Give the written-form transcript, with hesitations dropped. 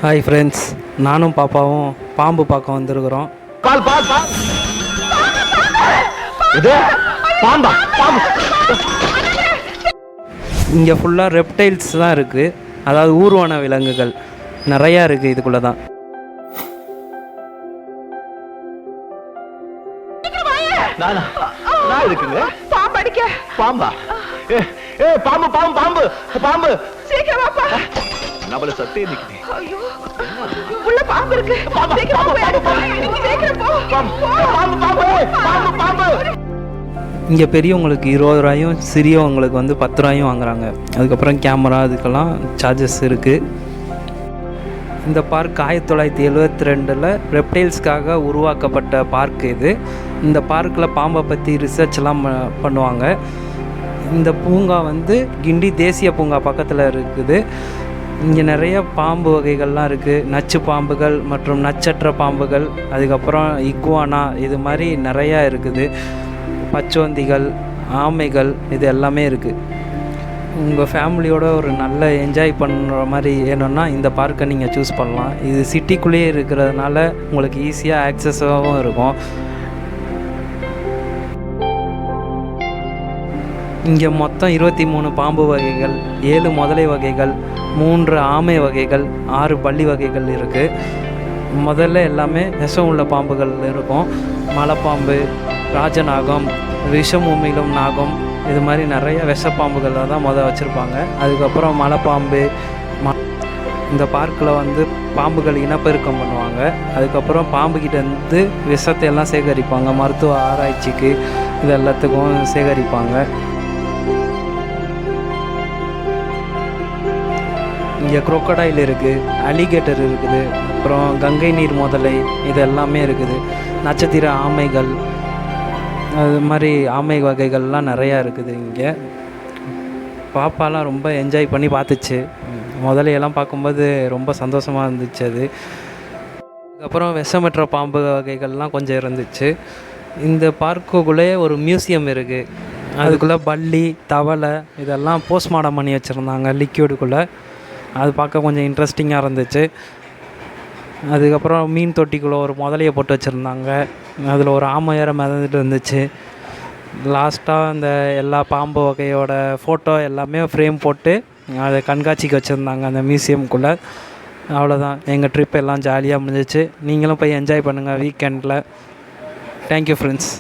Hi friends, நானும் பாப்பாவும் பாம்பு பார்க்க வந்திருக்கிறோம். பால் பால் பால் இது பாம்பா பாம்பு. இங்கே ஃபுல்லாக ரெப்டைல்ஸ் தான் இருக்குது, அதாவது ஊர்வன விலங்குகள் நிறையா இருக்குது. இதுக்குள்ளே தான் இருக்குங்க பாம்பா. ஏ பாம்பு பாம்பு பாம்பு பாம்பு நம்மள சத்தே நிக்குது. ஐயோ உள்ள பாம்பு இருக்கு. சீக்கிரம் போ. பாம்பு பாம்பு பாம்பு பாம்பு. இங்கே பெரியவங்களுக்கு 20 ரூபாயும் சிறியவங்களுக்கு வந்து 10 ரூபாயும் வாங்குறாங்க. அதுக்கப்புறம் கேமரா அதுக்கெல்லாம் சார்ஜஸ் இருக்குது. இந்த பார்க் 1972 ரெப்டைல்ஸ்க்காக உருவாக்கப்பட்ட பார்க் இது. இந்த பார்க்கில் பாம்பை பற்றி ரிசர்ச்லாம் பண்ணுவாங்க. இந்த பூங்கா வந்து கிண்டி தேசிய பூங்கா பக்கத்தில் இருக்குது. இங்கே நிறைய பாம்பு வகைகள்லாம் இருக்குது. நச்சு பாம்புகள் மற்றும் நச்சற்ற பாம்புகள், அதுக்கப்புறம் இக்வானா, இது மாதிரி நிறையா இருக்குது. பச்சோந்திகள், ஆமைகள், இது எல்லாமே இருக்குது. உங்கள் ஃபேமிலியோட ஒரு நல்ல என்ஜாய் பண்ணுற மாதிரி வேணும்னா இந்த பார்க்கை நீங்கள் சூஸ் பண்ணலாம். இது சிட்டிக்குள்ளேயே இருக்கிறதுனால உங்களுக்கு ஈஸியாக ஆக்சஸாகவும் இருக்கும். இங்கே மொத்தம் 23 பாம்பு வகைகள், 7 முதலை வகைகள், 3 ஆமை வகைகள், 6 பல்லி வகைகள் இருக்குது. முதல்ல எல்லாமே விஷம் உள்ள பாம்புகள் இருக்கும். மலைப்பாம்பு, ராஜநாகம், விஷம் உமிழும் நாகம், இது மாதிரி நிறைய விஷப்பாம்புகள் தான் வச்சுருப்பாங்க. அதுக்கப்புறம் மலைப்பாம்பு. இந்த பார்க்கில் வந்து பாம்புகள் இனப்பெருக்கம் பண்ணுவாங்க. அதுக்கப்புறம் பாம்புக்கிட்டேருந்து விஷத்தை எல்லாம் சேகரிப்பாங்க. மருத்துவ ஆராய்ச்சிக்கு இது எல்லாத்துக்கும் சேகரிப்பாங்க. இங்கே குரோக்கடைல் இருக்குது, அலிகேட்டர் இருக்குது, அப்புறம் கங்கை நீர் முதலை, இது எல்லாமே இருக்குது. நட்சத்திர ஆமைகள், அது மாதிரி ஆமை வகைகள்லாம் நிறையா இருக்குது. இங்கே பாப்பாலாம் ரொம்ப என்ஜாய் பண்ணி பார்த்துச்சு. முதலையெல்லாம் பார்க்கும்போது ரொம்ப சந்தோஷமாக இருந்துச்சு. அது அதுக்கப்புறம் விஷமற்ற பாம்பு வகைகள்லாம் கொஞ்சம் இருந்துச்சு. இந்த பார்க்குள்ளே ஒரு மியூசியம் இருக்குது. அதுக்குள்ளே பல்லி, தவளை இதெல்லாம் போஸ்ட்மார்ட்டம் பண்ணி வச்சுருந்தாங்க லிக்யூடுக்குள்ளே. அது பார்க்க கொஞ்சம் இன்ட்ரெஸ்டிங்காக இருந்துச்சு. அதுக்கப்புறம் மீன் தொட்டிக்குள்ளே ஒரு முதலையை போட்டு வச்சுருந்தாங்க. அதில் ஒரு ஆமையார மிதந்துட்டு இருந்துச்சு. லாஸ்ட்டாக அந்த எல்லா பாம்பு வகையோட ஃபோட்டோ எல்லாமே ஃப்ரேம் போட்டு அதை கண்காட்சிக்கு வச்சுருந்தாங்க அந்த மியூசியம்குள்ளே. அவ்வளோதான், எங்கள் ட்ரிப் எல்லாம் ஜாலியாக முடிஞ்சிச்சு. நீங்களும் போய் என்ஜாய் பண்ணுங்கள் வீக்கெண்டில். Thank you friends.